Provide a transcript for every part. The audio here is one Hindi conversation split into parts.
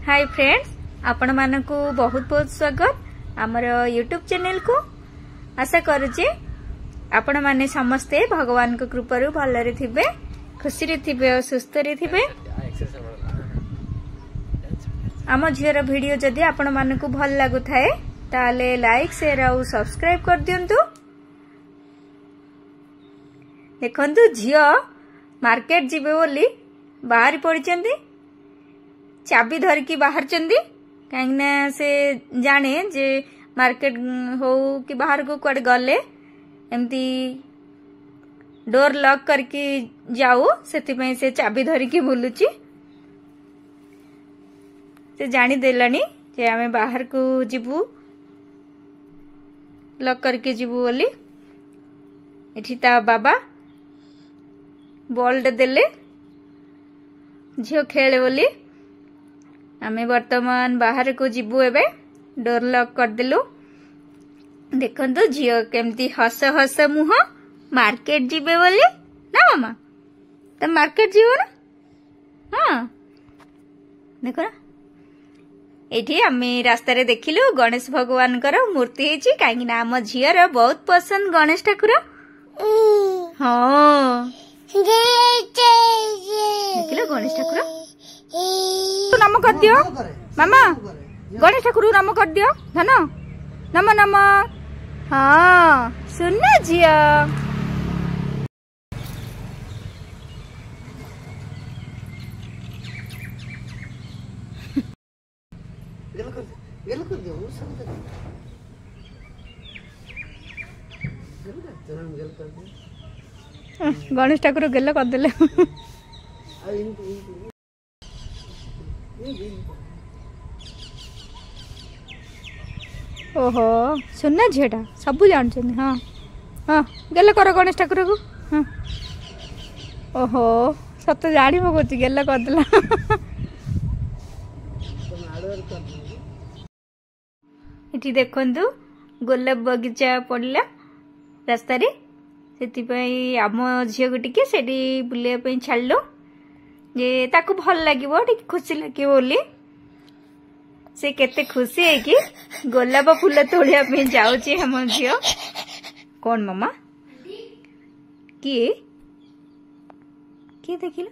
हाय फ्रेंड्स, आपण मानकु बहुत बहुत स्वागत आमर यूट्यूब चैनल को। आशा करुचे आपण माने समस्ते भगवान को कृपारु भलरे थिबे, खुशी रे थिबे और सुस्थ रे थिबे। आम झीर वीडियो जदि आपण मानकु भल लागु थाए ताले लाइक शेयर और सब्सक्राइब कर दियंतु। देखंतु झियो मार्केट जिबे बोली बाहर पड़िचंदी, चाबी धरिकी बाहर चंदी कहीं से जाने जे मार्केट हो कि बाहर को कुआडे गले एमती डोर लॉक करके जाऊ से चाबी धरिकी बुलुची। से जानी देलानी जे आमे बाहर को जीवु लॉक करके जीवु बोली। एठी ता बाबा बॉल देले झियो खेले बोली। आमे वर्तमान बाहर को जीवु एबे डोर लॉक कर देलु। देखंतु झियो केमती हस हस मुह मार्केट जीवे बोली ना मामा, तो मार्केट जीवो ना। हाँ देखो ना, एठी आमे रास्ता रे देखिलु गणेश भगवान कर मूर्ति हेची, काहे ना आम झियर बहुत पसंद गणेश ठाकुर। हाँ देखिलो गणेश ठाकुर नाम कर दियो मामा, गणेश ठाकुर नाम कर दियो धन नम नम। हाँ सुन झिया गणेश ठाकुर गेल करदेले। ओहो सुनना झीटा सब जानते। हाँ हाँ गेल कर गणेश ठाकुर को। हाँ ओहो सत जाणी पकड़ गेल करदेला। इटी देखंतु गोलाप बगीचा पड़ला रास्ता रे, सेति आम झील को टिके सेठी बुलिया पई छाड़लो जे ताकू भल लागिवो, टिके खुशी लागिवो बोली। से केते खुशी है कि गोलाप फूल तोड़िया पे जाउची हम झियो। कौन मामा किए किए देखिल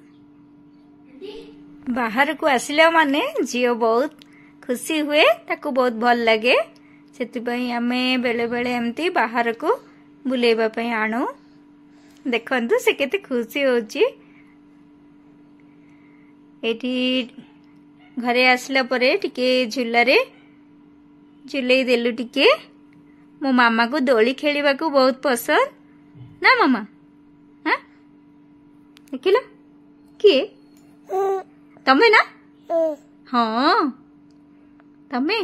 बाहर को आसिला माने झियो बहुत खुशी हुए, ताकू बहुत भल लगे। सेति आमे बेले बेले एमती बाहर को बुलेबा पे आणु। देखंतु से केते खुशी होची। एठी घरे आसला परे टिके झुलारे झुलई देलु टिके। मो मामा को दोली खेलिबा को बहुत पसंद ना मामा। हाँ देखिलो किए तमे ना। हाँ तमे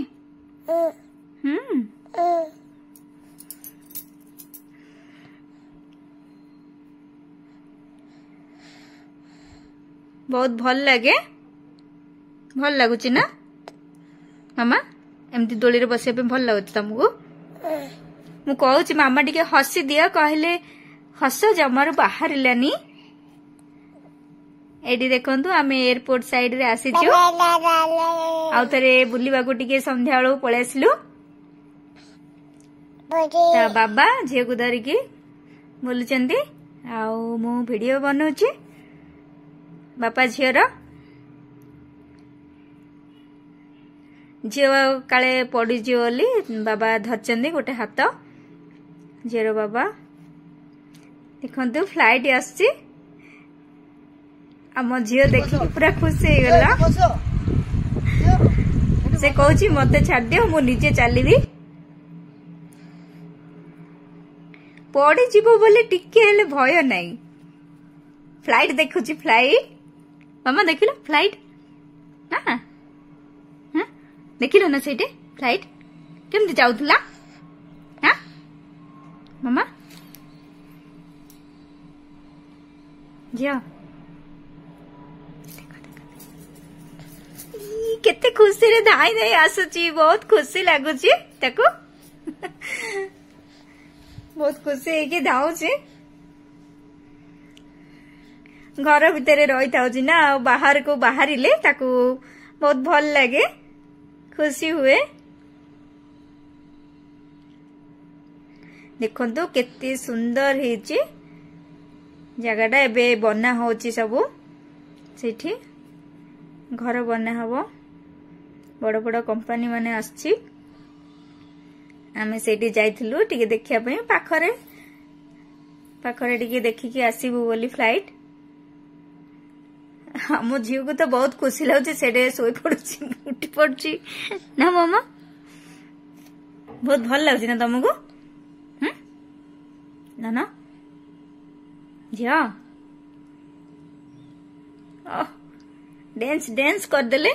बहुत भल लगे, भल लगुच ना मामा। एमती दोली रे बसिया पे भल लगुच तुमको। मु कहूची मामा टिके हसी दिया, कहले हस जमार बाहर लानी। एडी देखंतु आमे एयरपोर्ट साइड रे आसीचु। आउ थरे बुलिबा को टिके संध्या बेलू पळे आसिलु। ता बाबा झियो को धरिकी बोलुचंदी, आउ मु वीडियो बनौची बापा झियर। झियो काले पड़ी बोली बाबा धरचंदी गोटे हाथ झियर। बाबा देखंतु फ्लाइट आसची, आम झियो देखि पूरा खुशी हो गला। से कहूची मते छाड़ दियो, मु निजे चलीबी। पड़ी जीवो बोले टिके हेले भय नहीं। फ्लाइट देखुची, फ्लाइट मामा देखिलो फ्लाइट। हाँ हाँ देखिलो ना सेटे फ्लाइट केमती जाउथला। हाँ मामा झियो केते खुशी रे धाई धाई आसुची, बहुत खुशी लागुची ताको। बहुत खुशी है कि धाउची। घर भितर रही था ना, बाहर को बाहर ताकू बहुत भल लगे खुशी हुए। देखो केते सुंदर हेची जगह एबे बना होची सबू सेठी घर बना हबो बड़ बड़ कंपनी माने आछि। आमे सेठी जाइथिलु टिके देखिया पई पाखरे पाखरे टिके देखिकी आसीबु बोली फ्लाइट। मो झील को तो बहुत खुशी लगुच से शोई पड़ी उठी पड़ी ना मामा बहुत भल लगुच ना तुमको ना ना झिया डांस डांस करदेले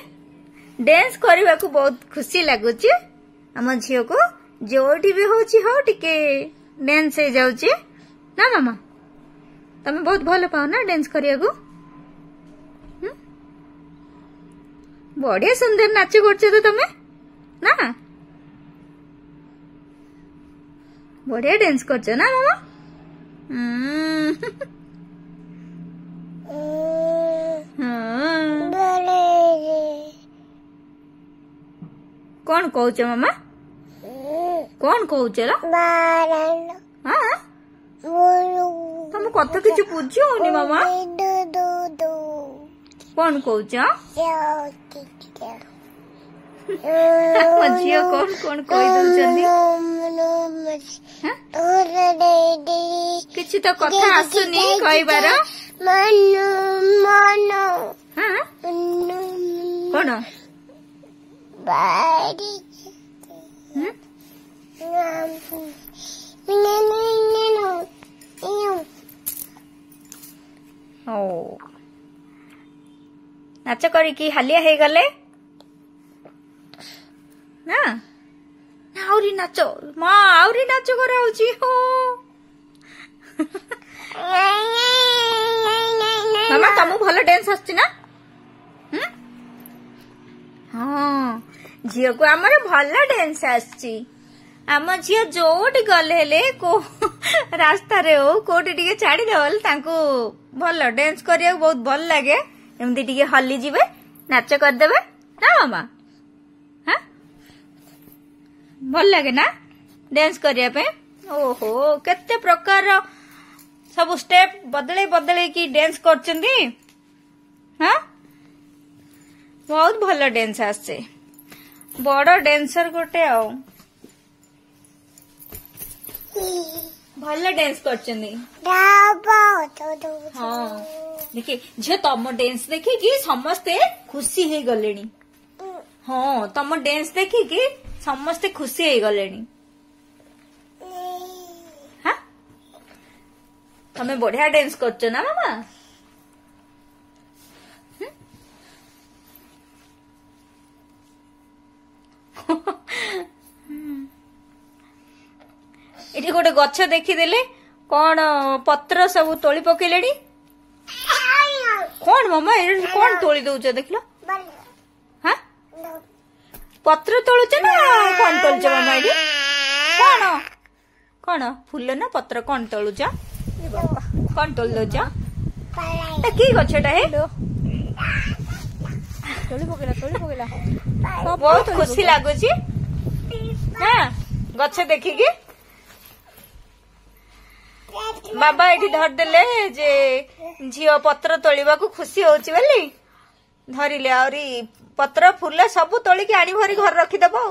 डांस करने को बहुत खुशी लगुच आम झील को जोटी भी होची हो टिके डांस हो जाउची ना मामा तमे बहुत भल पाओ ना डांस करिया को बढ़िया सुंदर नाच कर तमे ना बढ़िया डांस कर ना मामा कौन कहूच मामा कौन कहूच तुम कथ कि बुझी मामा कौन कहूच झील कौन कौन कही किसी तो कथा आसुनी कहबार कौन नाच करी हालिया हो गले ना आउरी नाच माँ आउरी नाच कराउची हो मामा तुमको भल डांस आसछि ना हाँ झील को आमर भल डांस आसछि आम झील जोटी गले हेले को रास्ता रे हो कोटी टिके छाड़ी देवल तांको भल डांस करिया बहुत भल लागे एमती टिके हली जिबे नाच करदेबे ना मामा हाँ भल लगे ना डांस करिया पे ओहो केते प्रकार सब स्टेप बदले बदले की डांस करचंदी हाँ बहुत भल डांस आसे बड़ डांसर गोटे आओ भल डांस करचंदी हाँ देखिए झे तम डांस देखिकी समस्ते खुशी हो गलेनी हाँ तम डांस देखिकी समस्ते खुशी हो गलेनी हाँ तमे बढ़िया डांस करछ ना मामा एठी गोटे गछ देखिदेले कौन पत्र सब तोली पकेलेनी कौन मामा कौन तोली दउछ देखलो हाँ पत्र तोलुछ ना कौन तोलुछ मामा एठी कौन कौन फूल ना पत्र कौन तोलुछ कौन तोल दउछ की गछटा हे तोली पकेला बहुत खुशी लागुची ना गछ देखिकी बाबा एठी धर देले जे झियो पत्र तोलिबा को खुशी होची बोली धरिले आउरी पत्र फूल सब तोलिकी आनी भरी घर रखी दबो।